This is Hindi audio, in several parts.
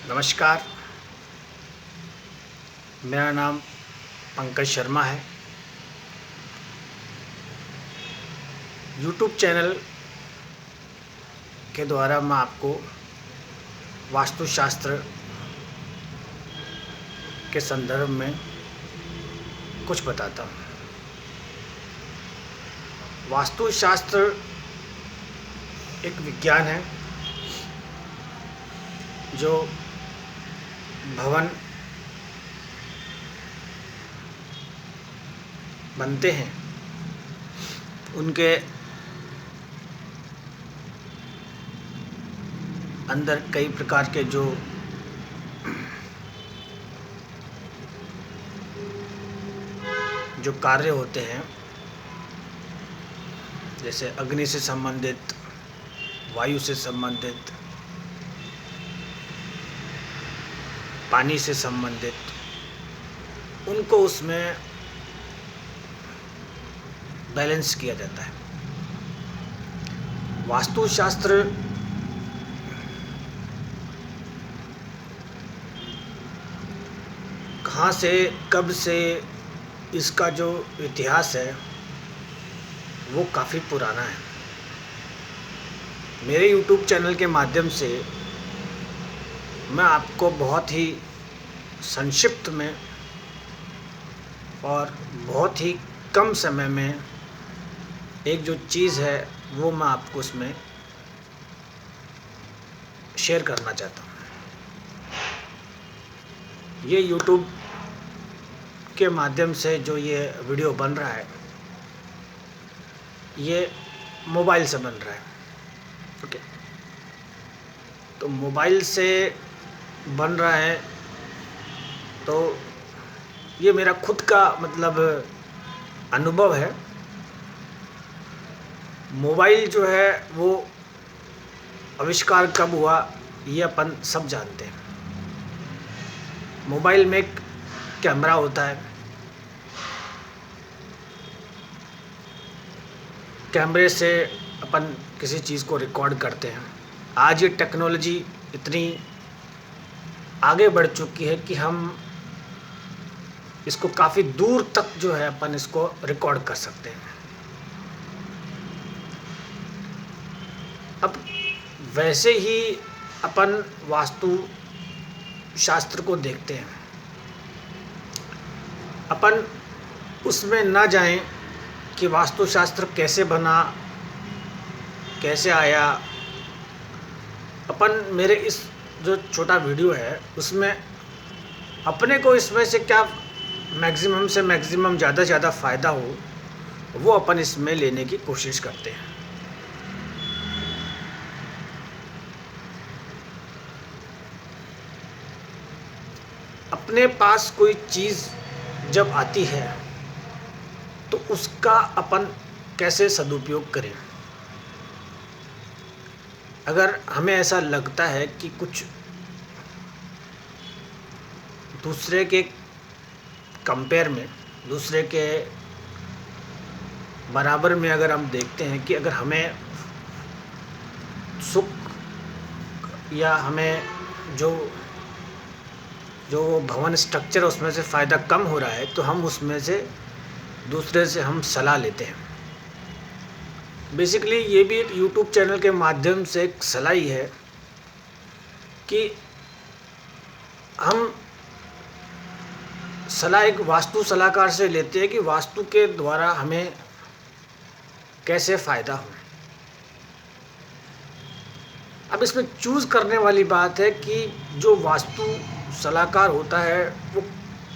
नमस्कार। मेरा नाम पंकज शर्मा है। यूट्यूब चैनल के द्वारा मैं आपको वास्तुशास्त्र के संदर्भ में कुछ बताता हूँ। वास्तुशास्त्र एक विज्ञान है जो भवन बनते हैं उनके अंदर कई प्रकार के जो कार्य होते हैं, जैसे अग्नि से संबंधित, वायु से संबंधित, पानी से संबंधित, उनको उसमें बैलेंस किया जाता है। वास्तुशास्त्र कहाँ से, कब से, इसका जो इतिहास है वो काफ़ी पुराना है। मेरे YouTube चैनल के माध्यम से मैं आपको बहुत ही संक्षिप्त में और बहुत ही कम समय में एक जो चीज़ है वो मैं आपको उसमें शेयर करना चाहता हूँ। ये YouTube के माध्यम से जो ये वीडियो बन रहा है, ये मोबाइल से बन रहा है। ओके, तो मोबाइल से बन रहा है तो ये मेरा खुद का अनुभव है। मोबाइल जो है वो आविष्कार कब हुआ ये अपन सब जानते हैं। मोबाइल में एक कैमरा होता है, कैमरे से अपन किसी चीज़ को रिकॉर्ड करते हैं। आज ये टेक्नोलॉजी इतनी आगे बढ़ चुकी है कि हम इसको काफ़ी दूर तक जो है अपन इसको रिकॉर्ड कर सकते हैं। अब वैसे ही अपन वास्तु शास्त्र को देखते हैं। अपन उसमें ना जाएं कि वास्तुशास्त्र कैसे बना, कैसे आया। अपन मेरे इस जो छोटा वीडियो है उसमें अपने को इसमें से क्या मैक्सिमम से मैक्सिमम ज़्यादा से ज़्यादा फ़ायदा हो वो अपन इसमें लेने की कोशिश करते हैं। अपने पास कोई चीज़ जब आती है तो उसका अपन कैसे सदुपयोग करें। अगर हमें ऐसा लगता है कि कुछ दूसरे के कंपेयर में, दूसरे के बराबर में अगर हम देखते हैं कि अगर हमें सुख या हमें जो भवन स्ट्रक्चर है उसमें से फ़ायदा कम हो रहा है तो हम उसमें से दूसरे से हम सलाह लेते हैं। बेसिकली ये भी एक YouTube चैनल के माध्यम से एक सलाह ही है कि हम सलाह एक वास्तु सलाहकार से लेते हैं कि वास्तु के द्वारा हमें कैसे फ़ायदा हो। अब इसमें चूज़ करने वाली बात है कि जो वास्तु सलाहकार होता है वो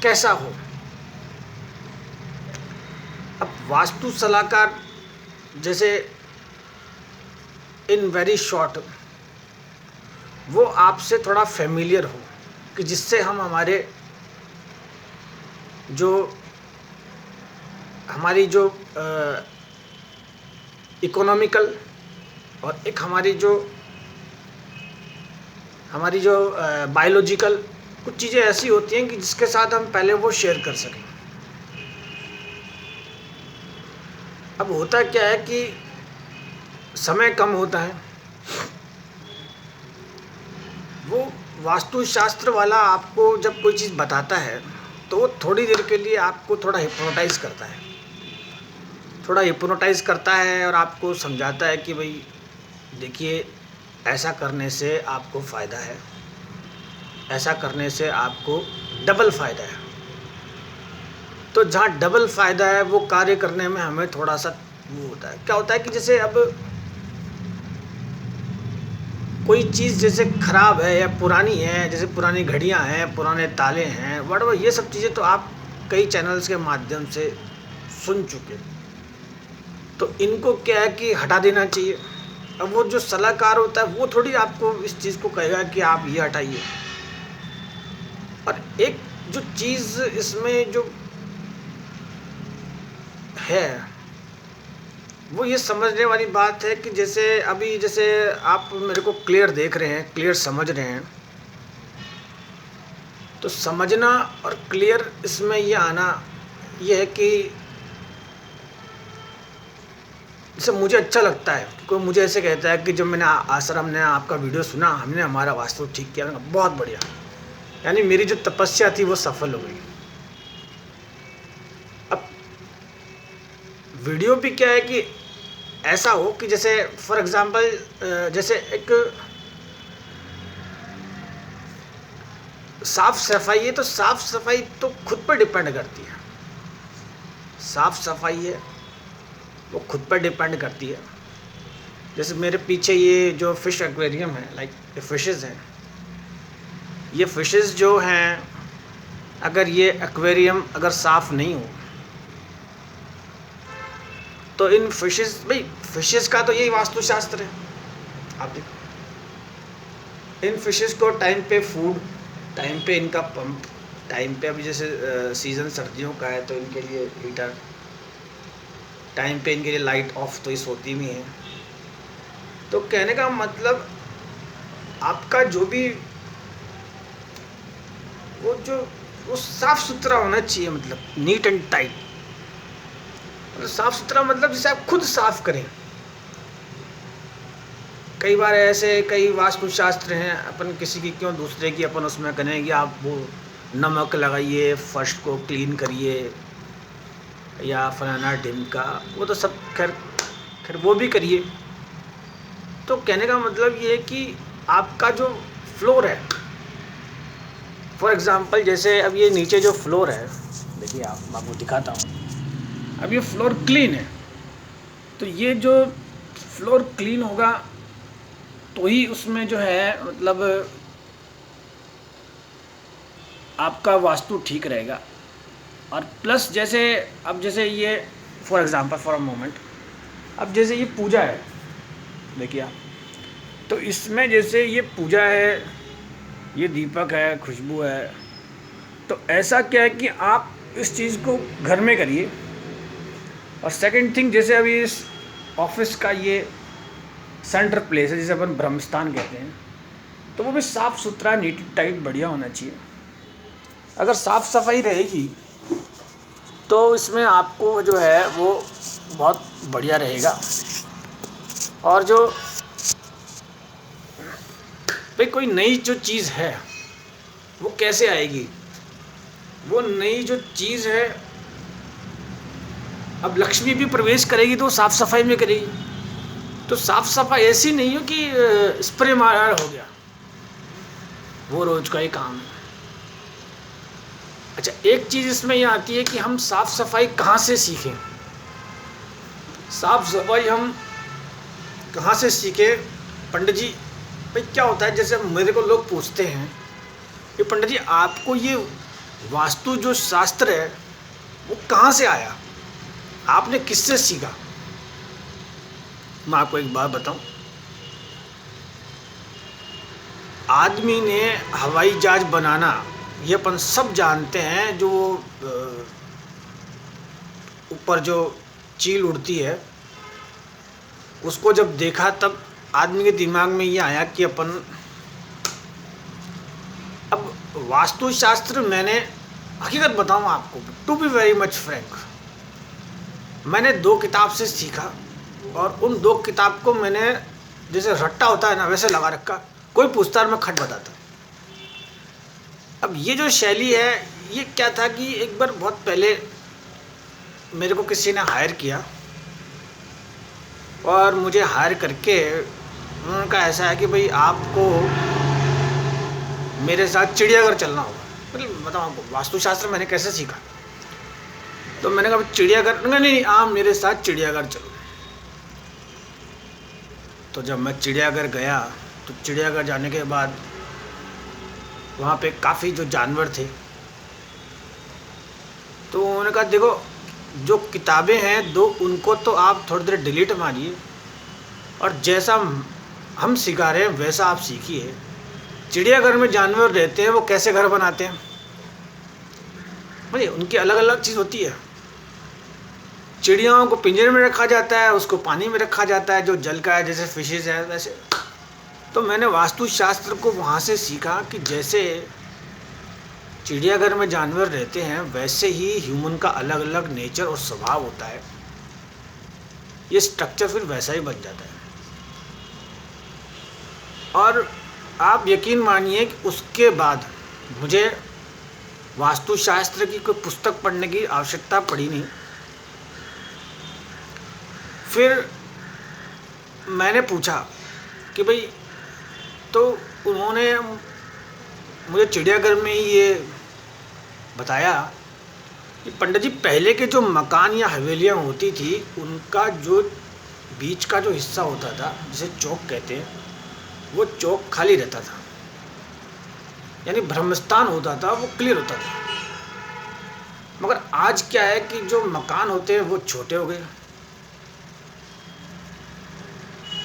कैसा हो। अब वास्तु सलाहकार जैसे इन वेरी शॉर्ट वो आपसे थोड़ा फेमिलियर हो कि जिससे हम हमारी जो इकोनॉमिकल और एक हमारी जो बायोलॉजिकल कुछ चीज़ें ऐसी होती हैं कि जिसके साथ हम पहले वो शेयर कर सकें। अब होता क्या है कि समय कम होता है, वो वास्तुशास्त्र वाला आपको जब कोई चीज़ बताता है तो वो थोड़ी देर के लिए आपको थोड़ा हिप्नोटाइज करता है, और आपको समझाता है कि भाई देखिए, ऐसा करने से आपको फ़ायदा है, ऐसा करने से आपको डबल फ़ायदा है। तो जहाँ डबल फ़ायदा है वो कार्य करने में हमें थोड़ा सा वो होता है। क्या होता है कि जैसे अब कोई चीज़ जैसे ख़राब है या पुरानी है, जैसे पुरानी घड़ियाँ हैं, पुराने ताले हैं, वटएवर, ये सब चीज़ें तो आप कई चैनल्स के माध्यम से सुन चुके। तो इनको क्या है कि हटा देना चाहिए। अब वो जो सलाहकार होता है वो थोड़ी आपको इस चीज़ को कहेगा कि आप ये हटाइए। और एक जो चीज़ इसमें जो है वो ये समझने वाली बात है कि जैसे अभी जैसे आप मेरे को क्लियर देख रहे हैं, क्लियर समझ रहे हैं, तो समझना और क्लियर इसमें ये आना ये है कि जैसे मुझे अच्छा लगता है, कोई मुझे ऐसे कहता है कि जब मैंने आश्रम ने आपका वीडियो सुना, हमने हमारा वास्तु ठीक किया, मैंने कहा बहुत बढ़िया, यानी मेरी जो तपस्या थी वो सफल हो गई। अब वीडियो भी क्या है कि ऐसा हो कि जैसे फॉर एग्ज़ाम्पल जैसे एक साफ़ सफाई है, तो साफ़ सफाई तो खुद पर डिपेंड करती है। साफ़ सफाई है वो खुद पर डिपेंड करती है। जैसे मेरे पीछे ये जो फ़िश एक्वेरियम है, लाइक ये फ़िशेज़ हैं, ये फ़िशेज़ जो हैं, अगर ये एक्वेरियम अगर साफ़ नहीं हो तो इन फ़िशेज़, भाई फ़िशेज़ का तो यही वास्तुशास्त्र है। आप देखो, इन फ़िशेज़ को टाइम पे फूड, टाइम पे इनका पंप, टाइम पे, अभी जैसे सीज़न सर्दियों का है तो इनके लिए हीटर, टाइम पे इनके लिए लाइट ऑफ तो इस होती भी है। तो कहने का मतलब आपका जो भी वो साफ़ सुथरा होना चाहिए, मतलब नीट एंड टाइट। साफ़ सुथरा मतलब जैसे आप खुद साफ़ करें। कई बार ऐसे कई वास्तुशास्त्र हैं, अपन किसी की क्यों दूसरे की अपन उसमें करें कि आप वो नमक लगाइए, फर्श को क्लीन करिए या फलाना ढिमका, वो तो सब खैर वो भी करिए। तो कहने का मतलब ये है कि आपका जो फ्लोर है, फॉर एग्ज़ाम्पल जैसे अब ये नीचे जो फ्लोर है, देखिए आप आपको दिखाता हूँ, अब ये फ्लोर क्लीन है, तो ये जो फ्लोर क्लीन होगा तो ही उसमें जो है मतलब आपका वास्तु ठीक रहेगा। और प्लस जैसे अब जैसे ये for example for a moment, अब जैसे ये पूजा है, देखिए आप, तो इसमें जैसे ये पूजा है, ये दीपक है, खुशबू है, तो ऐसा क्या है कि आप इस चीज़ को घर में करिए। और सेकंड थिंग, जैसे अभी इस ऑफिस का ये सेंटर प्लेस है जिसे अपन ब्रह्मस्थान कहते हैं, तो वो भी साफ़ सुथरा, नीट टाइट, बढ़िया होना चाहिए। अगर साफ़ सफाई रहेगी तो इसमें आपको जो है वो बहुत बढ़िया रहेगा। और जो भाई कोई नई जो चीज़ है वो कैसे आएगी, वो नई जो चीज़ है, अब लक्ष्मी भी प्रवेश करेगी तो साफ़ सफाई में करेगी। तो साफ़ सफाई ऐसी नहीं हो कि स्प्रे मारा हो गया, वो रोज़ का ही काम है। अच्छा, एक चीज़ इसमें ये आती है कि हम साफ़ सफाई कहाँ से सीखें। साफ़ सफाई हम कहाँ से सीखें पंडित जी? भाई क्या होता है, जैसे मेरे को लोग पूछते हैं कि पंडित जी आपको ये वास्तु जो शास्त्र है वो कहाँ से आया, आपने किससे सीखा? मैं आपको एक बात बताऊं, आदमी ने हवाई जहाज बनाना ये अपन सब जानते हैं, जो ऊपर जो चील उड़ती है उसको जब देखा तब आदमी के दिमाग में ये आया कि अपन, अब वास्तुशास्त्र मैंने हकीकत बताऊं आपको, to be very much frank, मैंने 2 किताब से सीखा और उन 2 किताब को मैंने जैसे रट्टा होता है ना वैसे लगा रखा। कोई पूछता है मैं खट बताता। अब ये जो शैली है, ये क्या था कि एक बार बहुत पहले मेरे को किसी ने हायर किया, और मुझे हायर करके उन्होंने कहा ऐसा है कि भाई आपको मेरे साथ चिड़ियाघर चलना होगा। मतलब बताओ आपको वास्तुशास्त्र मैंने कैसे सीखा। तो मैंने कहा चिड़ियाघर, नहीं नहीं आप मेरे साथ चिड़ियाघर चलो। तो जब मैं चिड़ियाघर गया तो चिड़ियाघर जाने के बाद वहाँ पे काफ़ी जो जानवर थे, तो उन्होंने कहा देखो जो किताबें हैं दो उनको तो आप थोड़ी देर डिलीट मारिए, और जैसा हम सिखा रहे हैं वैसा आप सीखिए। चिड़ियाघर में जानवर रहते हैं, वो कैसे घर बनाते हैं, भाई उनकी अलग अलग चीज़ होती है। चिड़ियाओं को पिंजरे में रखा जाता है, उसको पानी में रखा जाता है, जो जल का है जैसे फिशेस है वैसे। तो मैंने वास्तुशास्त्र को वहाँ से सीखा कि जैसे चिड़ियाघर में जानवर रहते हैं वैसे ही ह्यूमन का अलग अलग नेचर और स्वभाव होता है। ये स्ट्रक्चर फिर वैसा ही बन जाता है। और आप यकीन मानिए कि उसके बाद मुझे वास्तुशास्त्र की कोई पुस्तक पढ़ने की आवश्यकता पड़ी नहीं। फिर मैंने पूछा कि भाई, तो उन्होंने मुझे चिड़ियाघर में ही ये बताया कि पंडित जी पहले के जो मकान या हवेलियाँ होती थी उनका जो बीच का जो हिस्सा होता था जिसे चौक कहते हैं, वो चौक खाली रहता था, यानी ब्रह्मस्थान होता था, वो क्लियर होता था। मगर आज क्या है कि जो मकान होते हैं वो छोटे हो गए,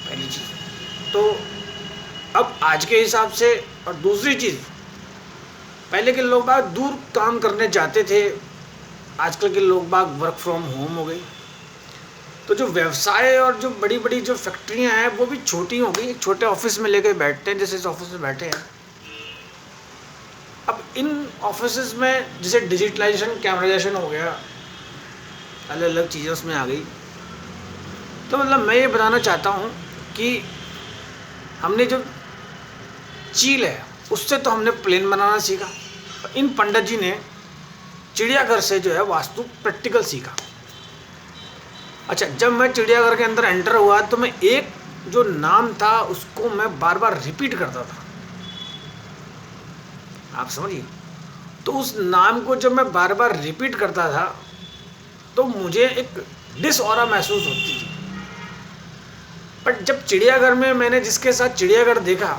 पहली चीज़। तो अब आज के हिसाब से, और दूसरी चीज़ पहले के लोग बाग दूर काम करने जाते थे, आजकल के लोग बाग वर्क फ्रॉम होम हो गए। तो जो व्यवसाय और जो बड़ी बड़ी जो फैक्ट्रियां हैं वो भी छोटी हो गई, छोटे ऑफिस में लेकर बैठते हैं, जैसे इस ऑफिस में बैठे हैं। अब इन ऑफिस में जैसे डिजिटलाइजेशन कैमराइजेशन हो गया, अलग अलग चीज़ें उसमें आ गई। तो मतलब मैं ये बताना चाहता हूँ कि हमने जो चील है उससे तो हमने प्लेन बनाना सीखा, इन पंडित जी ने चिड़ियाघर से जो है वास्तु प्रैक्टिकल सीखा। अच्छा, जब मैं चिड़ियाघर के अंदर एंटर हुआ तो मैं एक जो नाम था उसको मैं बार बार रिपीट करता था, आप समझिए। तो उस नाम को जब मैं बार बार रिपीट करता था तो मुझे एक डिसऑरा महसूस होती थी। बट जब चिड़ियाघर में मैंने जिसके साथ चिड़ियाघर देखा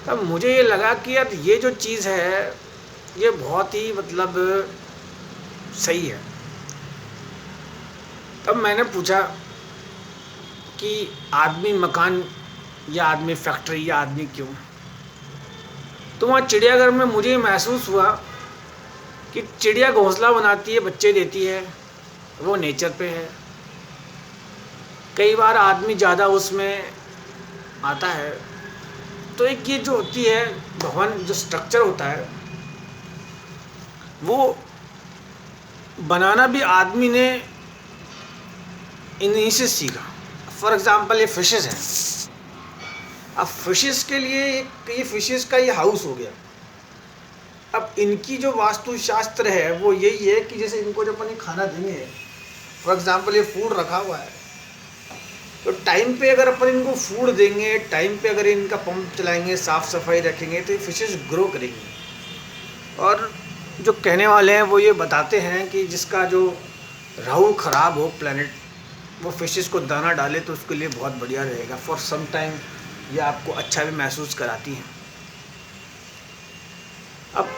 तब मुझे ये लगा कि यार ये जो चीज़ है ये बहुत ही मतलब सही है। तब मैंने पूछा कि आदमी मकान या आदमी फैक्ट्री या आदमी क्यों। तो वहाँ चिड़ियाघर में मुझे महसूस हुआ कि चिड़िया घोंसला बनाती है, बच्चे देती है, वो नेचर पे है। कई बार आदमी ज़्यादा उसमें आता है, तो एक ये जो होती है भवन, जो स्ट्रक्चर होता है वो बनाना भी आदमी ने इन्हीं से सीखा। फॉर एग्ज़ाम्पल ये फिशेस हैं, अब फिशेस के लिए ये फिशेस का ये हाउस हो गया। अब इनकी जो वास्तुशास्त्र है वो यही है कि जैसे इनको जब अपन खाना देंगे, फॉर एग्ज़ाम्पल ये फूड रखा हुआ है, तो टाइम पे अगर अपन इनको फूड देंगे, टाइम पे अगर इनका पंप चलाएंगे, साफ़ सफाई रखेंगे, तो ये फिशेस ग्रो करेंगी। और जो कहने वाले हैं वो ये बताते हैं कि जिसका जो राहु खराब हो प्लैनेट, वो फिशेस को दाना डाले तो उसके लिए बहुत बढ़िया रहेगा। फॉर सम टाइम ये आपको अच्छा भी महसूस कराती हैं। अब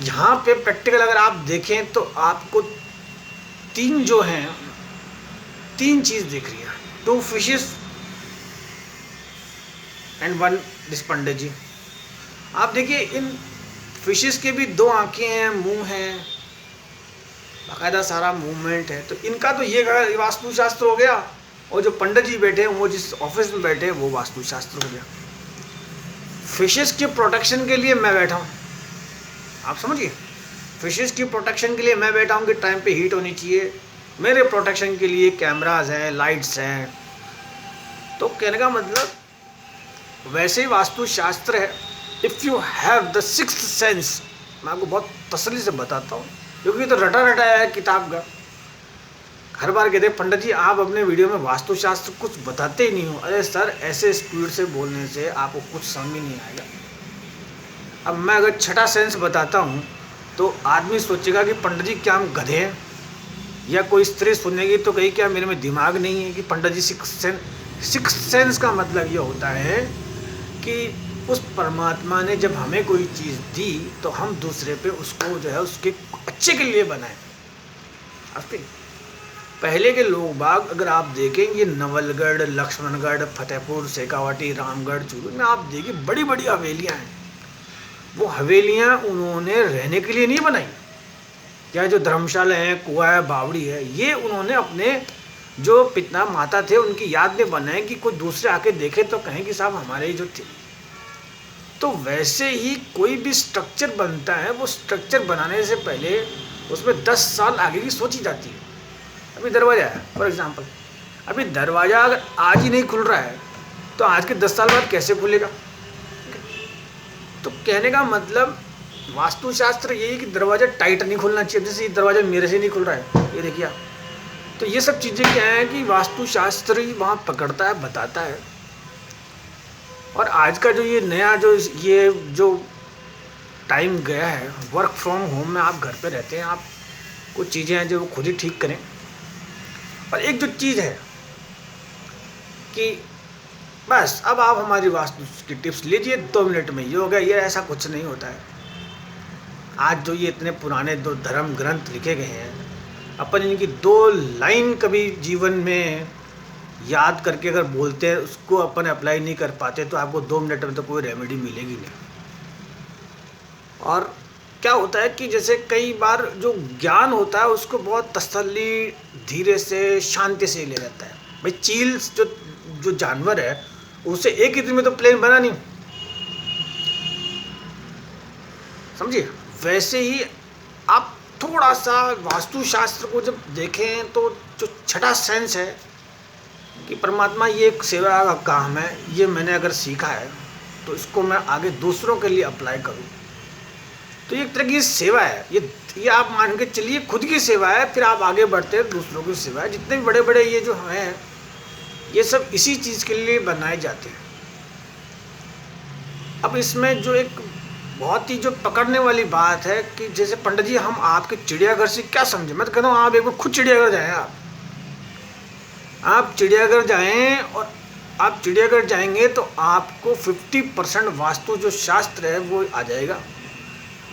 यहाँ पे प्रैक्टिकल अगर आप देखें तो आपको तीन जो हैं, तीन चीज़ दिख रही है, 2 फिशेस एंड 1 दिस पंडित जी। आप देखिए इन फिशेस के भी 2 आंखें हैं, मुंह है, बाकायदा सारा मूवमेंट है। तो इनका तो ये वास्तुशास्त्र हो गया, और जो पंडित जी बैठे हैं वो जिस ऑफिस में बैठे हैं वो वास्तुशास्त्र हो गया। फिशेस के प्रोटेक्शन के लिए मैं बैठा हूँ, आप समझिए। फिशेस की प्रोटेक्शन के लिए मैं बैठा हूँ कि टाइम पे हीट होनी चाहिए, मेरे प्रोटेक्शन के लिए कैमराज हैं, लाइट्स हैं। तो कहने का मतलब वैसे ही वास्तुशास्त्र है if you have the sixth sense, मैं आपको बहुत तसल्ली से बताता हूँ, क्योंकि ये तो रटा रटाया है किताब का। हर बार कहते हैं पंडित जी आप अपने वीडियो में वास्तुशास्त्र कुछ बताते ही नहीं हो। अरे सर, ऐसे स्पीड से बोलने से आपको कुछ समझ नहीं आएगा। अब मैं अगर छठा सेंस बताता हूँ तो आदमी सोचेगा कि पंडित जी क्या हम गधे हैं, या कोई स्त्री सुनेगी तो कहीं क्या मेरे में दिमाग नहीं है कि पंडित जी सिक्स्थ सेंस का मतलब ये होता है कि उस परमात्मा ने जब हमें कोई चीज़ दी तो हम दूसरे पे उसको जो है उसके अच्छे के लिए बनाएं। आपके पहले के लोग बाग अगर आप देखेंगे नवलगढ़, लक्ष्मणगढ़, फतेहपुर, शेखावाटी, रामगढ़, चूरू में आप देखिए बड़ी बड़ी हवेलियाँ हैं। वो हवेलियाँ उन्होंने रहने के लिए नहीं बनाई, या जो धर्मशाला है, कुआ है, बावड़ी है, ये उन्होंने अपने जो पिता माता थे उनकी याद में बनाए कि कोई दूसरे आके देखे तो कहें कि साहब हमारे ही जो थे। तो वैसे ही कोई भी स्ट्रक्चर बनता है, वो स्ट्रक्चर बनाने से पहले उसमें 10 साल आगे की सोची जाती है। अभी दरवाज़ा है फॉर एग्जांपल, अभी दरवाज़ा अगर आज ही नहीं खुल रहा है तो आज के 10 साल बाद कैसे खुलेगा। तो कहने का मतलब वास्तुशास्त्र यही कि दरवाज़ा टाइट नहीं खुलना चाहिए। जैसे ये दरवाज़ा मेरे से नहीं खुल रहा है, ये देखिए आप। तो ये सब चीज़ें क्या है कि वास्तुशास्त्र ही वहाँ पकड़ता है, बताता है। और आज का जो ये नया जो टाइम गया है, वर्क फ्रॉम होम में आप घर पे रहते हैं, आप कुछ चीज़ें हैं जो वो खुद ही ठीक करें। और एक जो चीज़ है कि बस अब आप हमारी वास्तु की टिप्स लीजिए 2 मिनट में ये हो गया, ये ऐसा कुछ नहीं होता है। आज जो ये इतने पुराने 2 धर्म ग्रंथ लिखे गए हैं, अपन इनकी 2 लाइन कभी जीवन में याद करके अगर बोलते हैं, उसको अपन अप्लाई नहीं कर पाते तो आपको 2 मिनट में तो कोई रेमेडी मिलेगी नहीं। और क्या होता है कि जैसे कई बार जो ज्ञान होता है उसको बहुत तसल्ली, धीरे से, शांति से ले जाता है। भाई चील जो जानवर है उसे एक ही दिन में तो प्लेन बना नहीं, समझिए। वैसे ही आप थोड़ा सा वास्तुशास्त्र को जब देखें तो जो छठा सेंस है कि परमात्मा ये एक सेवा का काम है, ये मैंने अगर सीखा है तो इसको मैं आगे दूसरों के लिए अप्लाई करूं, तो ये एक तरह की सेवा है। ये आप मान के चलिए खुद की सेवा है, फिर आप आगे बढ़ते हैं दूसरों की सेवा है। जितने भी बड़े बड़े ये जो हैं ये सब इसी चीज़ के लिए बनाए जाते हैं। अब इसमें जो एक बहुत ही जो पकड़ने वाली बात है कि जैसे पंडित जी हम आपके चिड़ियाघर से क्या समझे। मैं तो कहता हूँ आप एक बार खुद चिड़ियाघर जाएँ। आप चिड़ियाघर जाएं, और आप चिड़ियाघर जाएंगे तो आपको 50% वास्तु जो शास्त्र है वो आ जाएगा।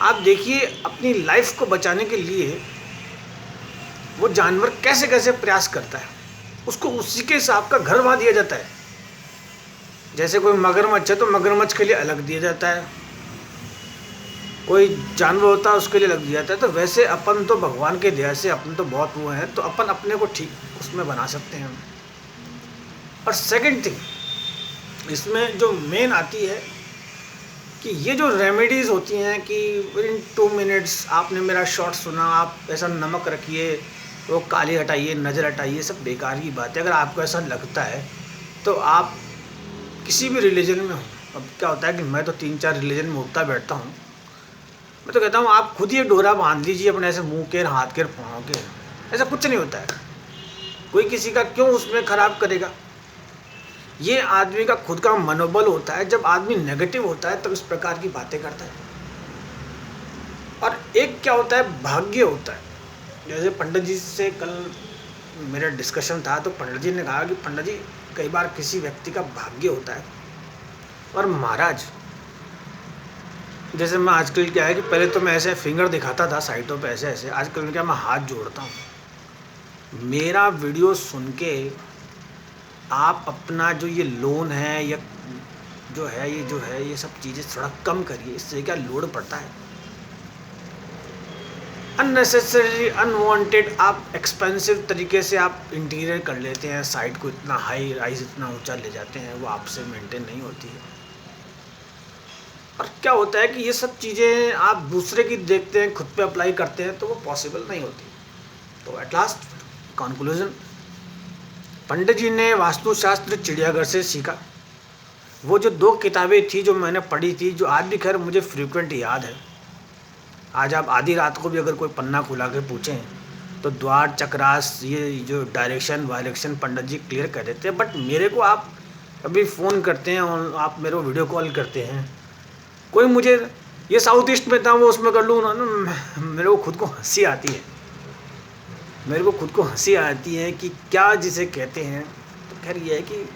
आप देखिए अपनी लाइफ को बचाने के लिए वो जानवर कैसे कैसे प्रयास करता है, उसको उसी के हिसाब का घर वहाँ दिया जाता है। जैसे कोई मगरमच्छ है तो मगरमच्छ के लिए अलग दिया जाता है, कोई जानवर होता है उसके लिए अलग दिया जाता है। तो वैसे अपन तो भगवान के दया से अपन तो बहुत वो हैं, तो अपन अपने को ठीक उसमें बना सकते हैं। और सेकंड थिंग इसमें जो मेन आती है कि ये जो रेमेडीज़ होती हैं कि इन 2 मिनट्स आपने मेरा शॉर्ट सुना, आप ऐसा नमक रखिए, वो काली हटाइए, नज़र हटाइए, सब बेकार की बात है। अगर आपको ऐसा लगता है तो आप किसी भी रिलीजन में हो। अब क्या होता है कि मैं तो 3-4 रिलीजन में उठता बैठता हूँ। मैं तो कहता हूँ आप खुद ये डोरा बांध लीजिए अपने ऐसे मुंह के, हाथ के, पाँव के, ऐसा कुछ नहीं होता है। कोई किसी का क्यों उसमें ख़राब करेगा। ये आदमी का खुद का मनोबल होता है। जब आदमी नेगेटिव होता है तब इस प्रकार की बातें करता है। और एक क्या होता है, भाग्य होता है। जैसे पंडित जी से कल मेरा डिस्कशन था तो पंडित जी ने कहा कि पंडित जी कई बार किसी व्यक्ति का भाग्य होता है। और महाराज जैसे मैं आजकल क्या है कि पहले तो मैं ऐसे फिंगर दिखाता था साइटों पे ऐसे ऐसे, आजकल क्या मैं हाथ जोड़ता हूँ। मेरा वीडियो सुन के आप अपना जो ये लोन है या जो है ये सब चीज़ें थोड़ा कम करिए। इससे क्या लोड पड़ता है, अननेसेसरी, अनवांटेड आप एक्सपेंसिव तरीके से आप इंटीरियर कर लेते हैं, साइट को इतना हाई राइज इतना ऊंचा ले जाते हैं, वो आपसे मेंटेन नहीं होती है। और क्या होता है कि ये सब चीज़ें आप दूसरे की देखते हैं, खुद पे अप्लाई करते हैं तो वो पॉसिबल नहीं होती। तो एट लास्ट कंक्लूजन, पंडित जी ने वास्तुशास्त्र चिड़ियाघर से सीखा। वो जो 2 किताबें थी जो मैंने पढ़ी थी, जो आज भी खैर मुझे फ्रीक्वेंट याद है। आज आप आधी रात को भी अगर कोई पन्ना खुला के पूछें तो द्वार चक्रास ये जो डायरेक्शन वायरेक्शन पंडित जी क्लियर कर देते हैं। बट मेरे को आप अभी फ़ोन करते हैं और आप मेरे को वीडियो कॉल करते हैं, कोई मुझे ये साउथ ईस्ट में था वो उसमें कर लूँ ना, मेरे को खुद को हंसी आती है। मेरे को खुद को हंसी आती है कि क्या जिसे कहते हैं। तो खैर ये है कि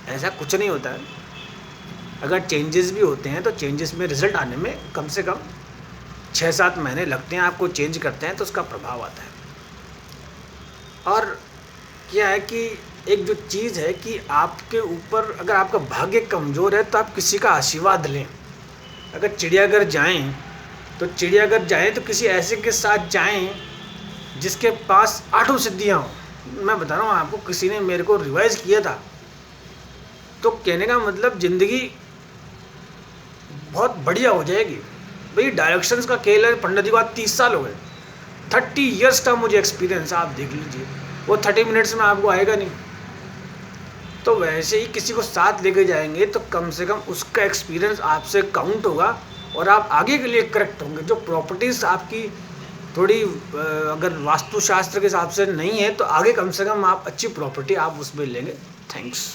ऐसा कुछ नहीं होता है। अगर चेंजेस भी होते हैं तो चेंजेस में रिज़ल्ट आने में कम से कम 6-7 महीने लगते हैं। आपको चेंज करते हैं तो उसका प्रभाव आता है। और क्या है कि एक जो चीज़ है कि आपके ऊपर अगर आपका भाग्य कमज़ोर है तो आप किसी का आशीर्वाद लें। अगर चिड़ियाघर जाएं तो किसी ऐसे के साथ जाएं जिसके पास 8 सिद्धियाँ हों। मैं बता रहा हूँ आपको, किसी ने मेरे को रिवाइज़ किया था। तो कहने का मतलब ज़िंदगी बहुत बढ़िया हो जाएगी। भाई डायरेक्शंस का खेल है। पंडित जी को आज 30 साल हो गए, 30 इयर्स का मुझे एक्सपीरियंस। आप देख लीजिए, वो 30 मिनट्स में आपको आएगा नहीं। तो वैसे ही किसी को साथ लेके जाएंगे तो कम से कम उसका एक्सपीरियंस आपसे काउंट होगा और आप आगे के लिए करेक्ट होंगे। जो प्रॉपर्टीज़ आपकी थोड़ी अगर वास्तुशास्त्र के हिसाब से नहीं है तो आगे कम से कम आप अच्छी प्रॉपर्टी आप उसमें लेंगे। थैंक्स।